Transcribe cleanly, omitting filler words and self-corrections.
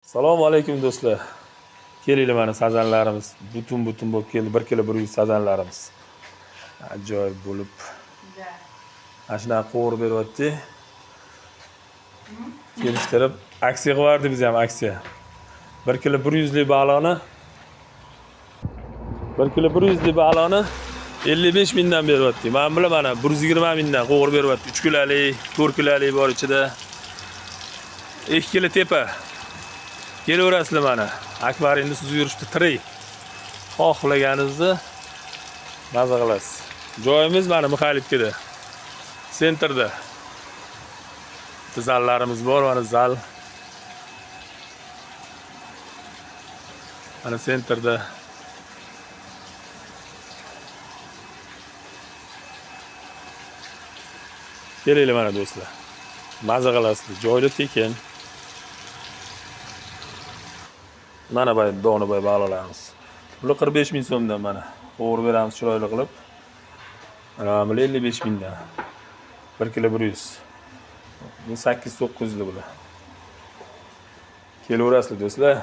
Assalomu alaykum do'stlar. Kelinglar mana sazanlarimiz. Butun bo'lib keldi. 1 kilo 100 sazanlarimiz. Ajoyib bo'lib. Mana shunaqa qo'g'irib beryapti. Kelishtirib aksiya qilardi biz ham aksiya. 1 kilo 100 lik baliqni 1 kilo 100 lik baliqni 55 mingdan beryapti. Men bilan mana 120 mingdan qo'g'irib beryapti. 3 kilolik, 4 kilolik bor ichida. 2 kilo tepa. Kelaverasizlar mana. Akvaryumda suzib yurishdi tirik. Xohlaganingizni maza qilasiz. Joyimiz mana Mixaylovkada. Sentrda. Zallarimiz bor, mana zal. Mana sentrda. Kelinglar mana do'stlar. Maza qilasizlar. Joyda tekin. Mana bu Donoboy baliqlarimiz. Bular 45 ming so'mdan mana. Qo'g'irib beramiz chiroyli qilib. Mana bular 55 mingdan. 1 kilo 100. Bu 8-9 bular. Kelaverasizlar do'stlar.